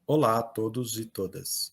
Olá a todos e todas.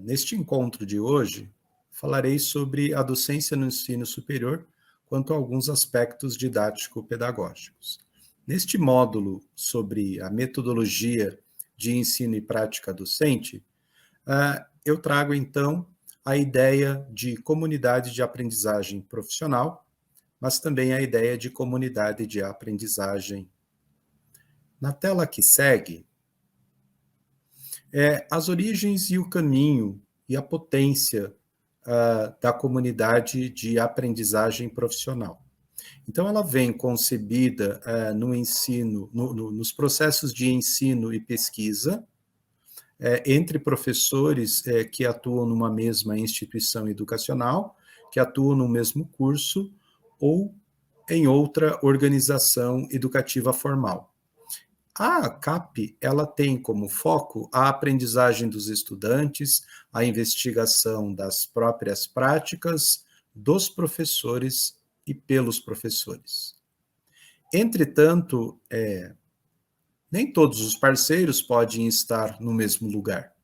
Neste encontro de hoje, falarei sobre a docência no ensino superior quanto a alguns aspectos didático-pedagógicos. Neste módulo sobre a metodologia de ensino e prática docente, eu trago então a ideia de comunidade de aprendizagem profissional, mas também a ideia de comunidade de aprendizagem. Na tela que segue, as origens e o caminho e a potência da comunidade de aprendizagem profissional. Então, ela vem concebida no ensino, nos processos de ensino e pesquisa, entre professores que atuam numa mesma instituição educacional, que atuam no mesmo curso ou em outra organização educativa formal. A CAP, ela tem como foco a aprendizagem dos estudantes, a investigação das próprias práticas dos professores e pelos professores. Entretanto, nem todos os parceiros podem estar no mesmo lugar.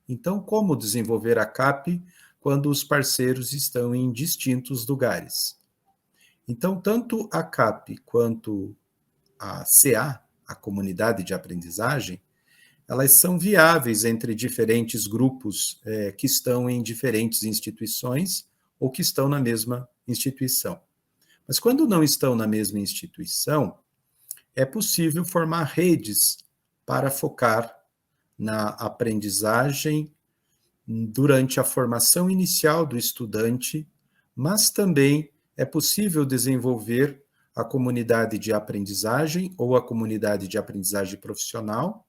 Então, como desenvolver a CAP quando os parceiros estão em distintos lugares? Então, tanto a CAP quanto a CA, a comunidade de aprendizagem, elas são viáveis entre diferentes grupos que estão em diferentes instituições ou que estão na mesma instituição. Mas quando não estão na mesma instituição, é possível formar redes para focar na aprendizagem durante a formação inicial do estudante, mas também é possível desenvolver a comunidade de aprendizagem ou a comunidade de aprendizagem profissional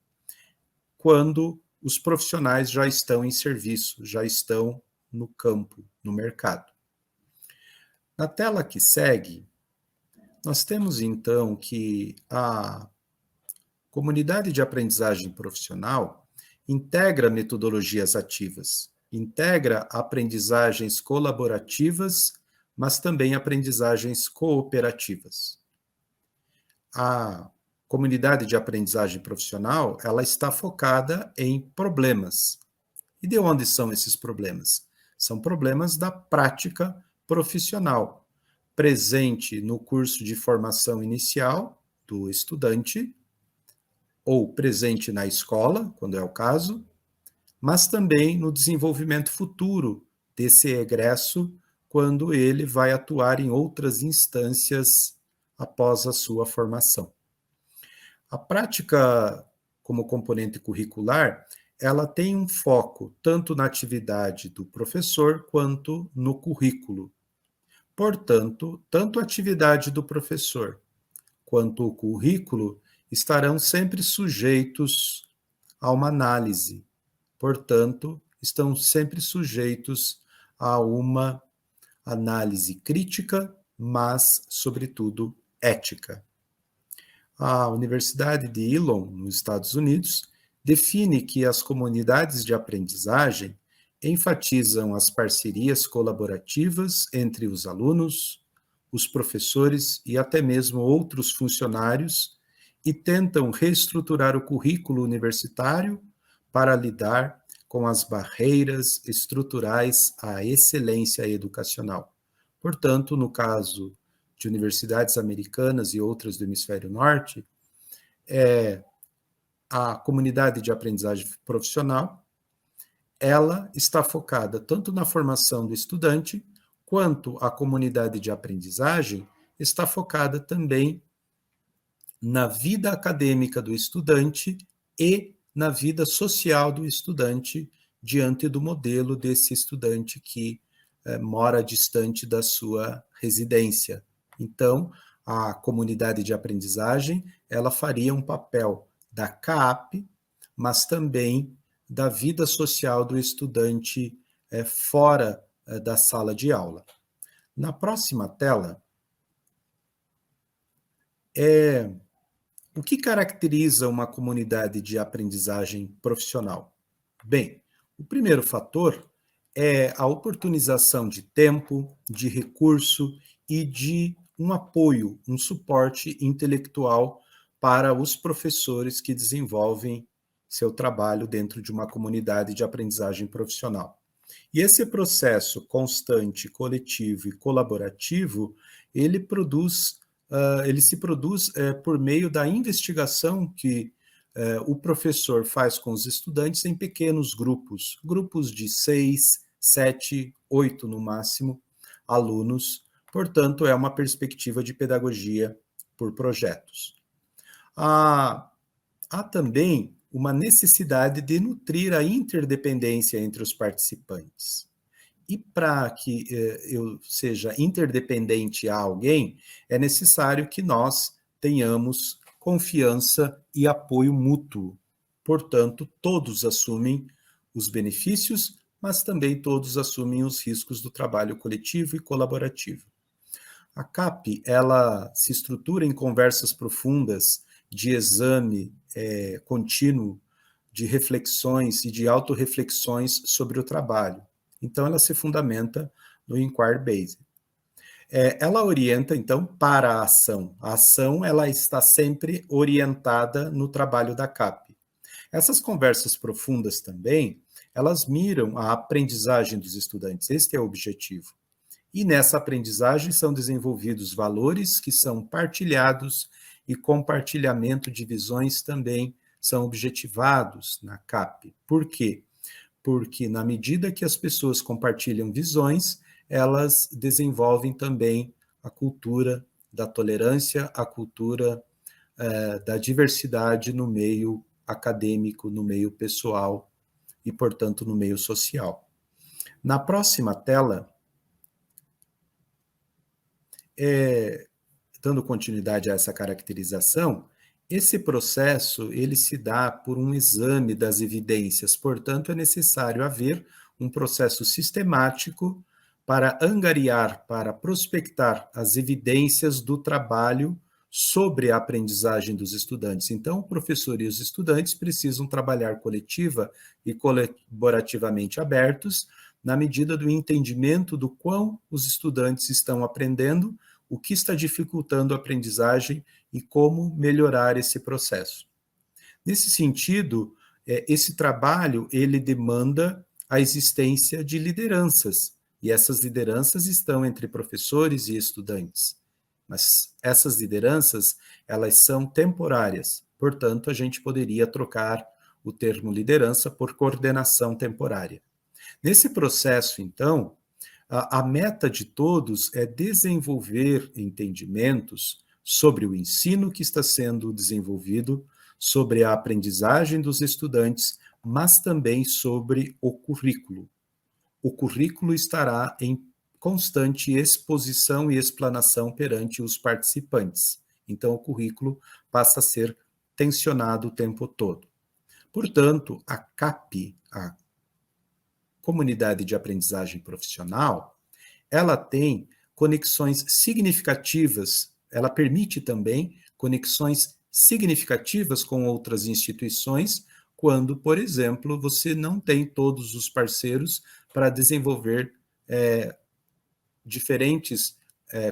quando os profissionais já estão em serviço, já estão no campo, no mercado. Na tela que segue, nós temos então que a comunidade de aprendizagem profissional integra metodologias ativas, integra aprendizagens colaborativas, mas também aprendizagens cooperativas. A comunidade de aprendizagem profissional, ela está focada em problemas. E de onde são esses problemas? São problemas da prática profissional, presente no curso de formação inicial do estudante, ou presente na escola, quando é o caso, mas também no desenvolvimento futuro desse egresso, quando ele vai atuar em outras instâncias após a sua formação. A prática como componente curricular, ela tem um foco tanto na atividade do professor quanto no currículo. Portanto, tanto a atividade do professor quanto o currículo estarão sempre sujeitos a uma análise. Portanto, estão sempre sujeitos a uma análise crítica, mas, sobretudo, ética. A Universidade de Elon, nos Estados Unidos, define que as comunidades de aprendizagem enfatizam as parcerias colaborativas entre os alunos, os professores e até mesmo outros funcionários e tentam reestruturar o currículo universitário para lidar com as barreiras estruturais à excelência educacional. Portanto, no caso de universidades americanas e outras do hemisfério norte, a comunidade de aprendizagem profissional, ela está focada tanto na formação do estudante, quanto a comunidade de aprendizagem está focada também na vida acadêmica do estudante e na vida social do estudante diante do modelo desse estudante que mora distante da sua residência. Então, a comunidade de aprendizagem, ela faria um papel da CAP, mas também da vida social do estudante fora da sala de aula. Na próxima tela, o que caracteriza uma comunidade de aprendizagem profissional? Bem, o primeiro fator é a oportunização de tempo, de recurso e de um apoio, um suporte intelectual para os professores que desenvolvem seu trabalho dentro de uma comunidade de aprendizagem profissional. E esse processo constante, coletivo e colaborativo, ele se produz por meio da investigação que o professor faz com os estudantes em pequenos grupos, grupos de 6, 7, 8 no máximo, alunos. Portanto, é uma perspectiva de pedagogia por projetos. Há também uma necessidade de nutrir a interdependência entre os participantes. E para que eu seja interdependente a alguém, é necessário que nós tenhamos confiança e apoio mútuo. Portanto, todos assumem os benefícios, mas também todos assumem os riscos do trabalho coletivo e colaborativo. A CAP, ela se estrutura em conversas profundas de exame contínuo, de reflexões e de autorreflexões sobre o trabalho. Então, ela se fundamenta no Inquiry Based. Ela orienta, então, para a ação. A ação, ela está sempre orientada no trabalho da CAP. Essas conversas profundas também, elas miram a aprendizagem dos estudantes. Este é o objetivo. E nessa aprendizagem são desenvolvidos valores que são partilhados e compartilhamento de visões também são objetivados na CAP. Por quê? Porque na medida que as pessoas compartilham visões, elas desenvolvem também a cultura da tolerância, a cultura da diversidade no meio acadêmico, no meio pessoal e, portanto, no meio social. Na próxima tela, dando continuidade a essa caracterização, esse processo ele se dá por um exame das evidências, portanto, é necessário haver um processo sistemático para angariar, para prospectar as evidências do trabalho sobre a aprendizagem dos estudantes. Então, o professor e os estudantes precisam trabalhar coletiva e colaborativamente abertos, na medida do entendimento do quão os estudantes estão aprendendo, o que está dificultando a aprendizagem e como melhorar esse processo. Nesse sentido, esse trabalho ele demanda a existência de lideranças, e essas lideranças estão entre professores e estudantes. Mas essas lideranças, elas são temporárias, portanto, a gente poderia trocar o termo liderança por coordenação temporária. Nesse processo, então, a meta de todos é desenvolver entendimentos sobre o ensino que está sendo desenvolvido, sobre a aprendizagem dos estudantes, mas também sobre o currículo. O currículo estará em constante exposição e explanação perante os participantes. Então, o currículo passa a ser tensionado o tempo todo. Portanto, a CAP, a Comunidade de Aprendizagem Profissional, ela tem conexões significativas, ela permite também conexões significativas com outras instituições, quando, por exemplo, você não tem todos os parceiros para desenvolver diferentes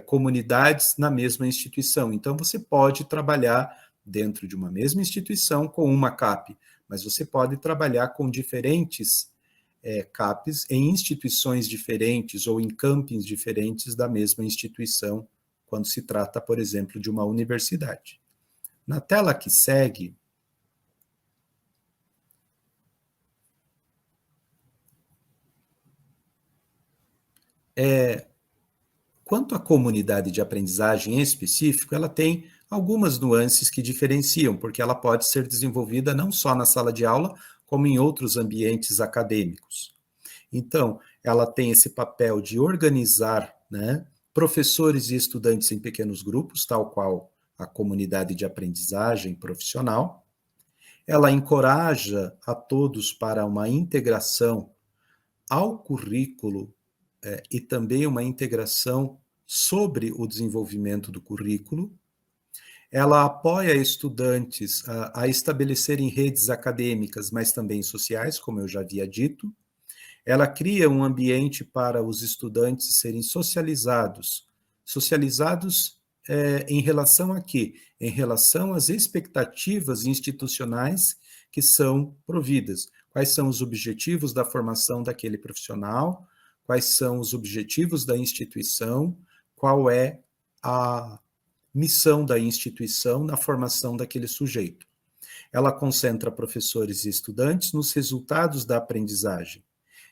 comunidades na mesma instituição. Então, você pode trabalhar dentro de uma mesma instituição com uma CAP, mas você pode trabalhar com diferentes CAPs em instituições diferentes ou em campings diferentes da mesma instituição, quando se trata, por exemplo, de uma universidade. Na tela que segue, quanto à comunidade de aprendizagem em específico, ela tem algumas nuances que diferenciam, porque ela pode ser desenvolvida não só na sala de aula, como em outros ambientes acadêmicos. Então, ela tem esse papel de organizar, professores e estudantes em pequenos grupos, tal qual a comunidade de aprendizagem profissional. Ela encoraja a todos para uma integração ao currículo e também uma integração sobre o desenvolvimento do currículo. Ela apoia estudantes a estabelecerem redes acadêmicas, mas também sociais, como eu já havia dito. Ela cria um ambiente para os estudantes serem socializados. Socializados em relação a quê? Em relação às expectativas institucionais que são providas. Quais são os objetivos da formação daquele profissional, quais são os objetivos da instituição, qual é a missão da instituição na formação daquele sujeito. Ela concentra professores e estudantes nos resultados da aprendizagem.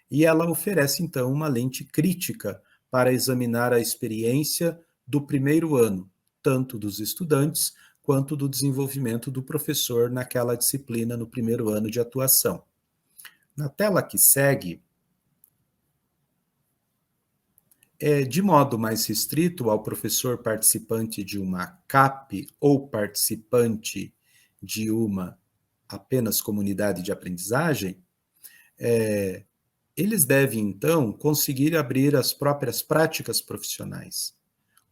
E ela oferece, então, uma lente crítica para examinar a experiência do primeiro ano, tanto dos estudantes quanto do desenvolvimento do professor naquela disciplina no primeiro ano de atuação. Na tela que segue, de modo mais restrito ao professor participante de uma CAP ou participante de uma apenas comunidade de aprendizagem, eles devem, então, conseguir abrir as próprias práticas profissionais.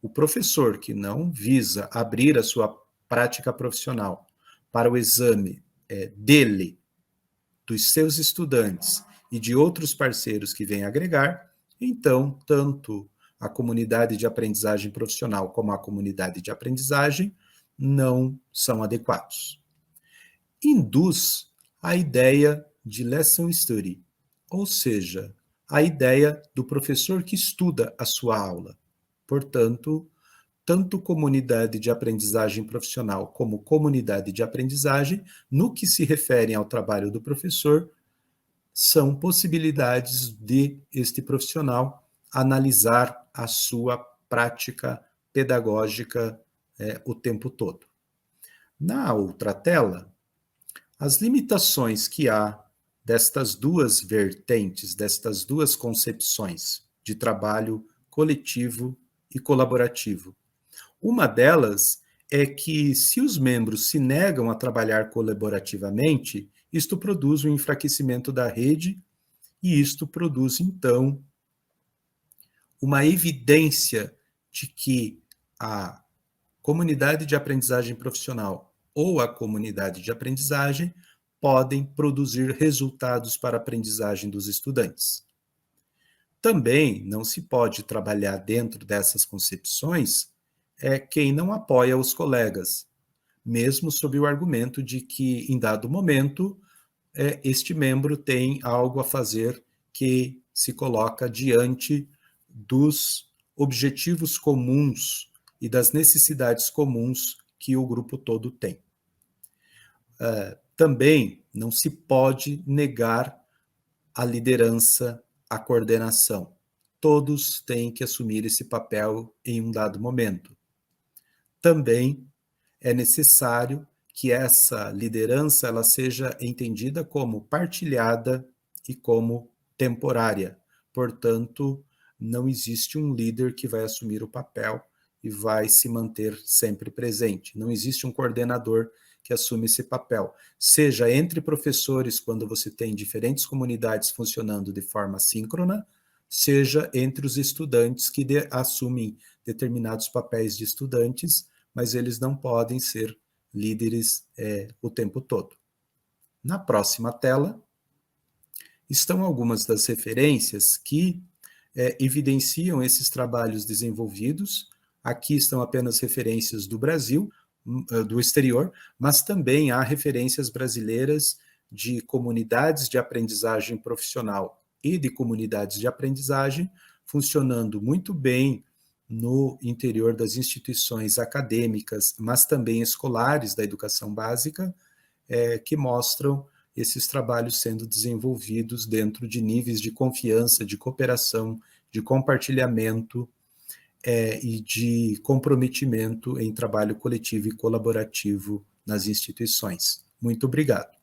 O professor que não visa abrir a sua prática profissional para o exame dele, dos seus estudantes e de outros parceiros que vêm agregar, então, tanto a comunidade de aprendizagem profissional como a comunidade de aprendizagem não são adequados. Induz a ideia de lesson study, ou seja, a ideia do professor que estuda a sua aula. Portanto, tanto comunidade de aprendizagem profissional como comunidade de aprendizagem, no que se refere ao trabalho do professor, são possibilidades de este profissional analisar a sua prática pedagógica o tempo todo. Na outra tela, as limitações que há destas duas vertentes, destas duas concepções de trabalho coletivo e colaborativo. Uma delas é que, se os membros se negam a trabalhar colaborativamente, isto produz um enfraquecimento da rede e isto produz, então, uma evidência de que a comunidade de aprendizagem profissional ou a comunidade de aprendizagem podem produzir resultados para a aprendizagem dos estudantes. Também não se pode trabalhar dentro dessas concepções quem não apoia os colegas, mesmo sob o argumento de que, em dado momento, este membro tem algo a fazer que se coloca diante dos objetivos comuns e das necessidades comuns que o grupo todo tem. Também não se pode negar a liderança, a coordenação. Todos têm que assumir esse papel em um dado momento. Também é necessário que essa liderança ela seja entendida como partilhada e como temporária. Portanto, não existe um líder que vai assumir o papel e vai se manter sempre presente. Não existe um coordenador que assume esse papel. Seja entre professores, quando você tem diferentes comunidades funcionando de forma síncrona, seja entre os estudantes que assumem determinados papéis de estudantes, mas eles não podem ser líderes o tempo todo. Na próxima tela, estão algumas das referências que evidenciam esses trabalhos desenvolvidos. Aqui estão apenas referências do Brasil, do exterior, mas também há referências brasileiras de comunidades de aprendizagem profissional e de comunidades de aprendizagem funcionando muito bem no interior das instituições acadêmicas, mas também escolares da educação básica, que mostram esses trabalhos sendo desenvolvidos dentro de níveis de confiança, de cooperação, de compartilhamento e de comprometimento em trabalho coletivo e colaborativo nas instituições. Muito obrigado.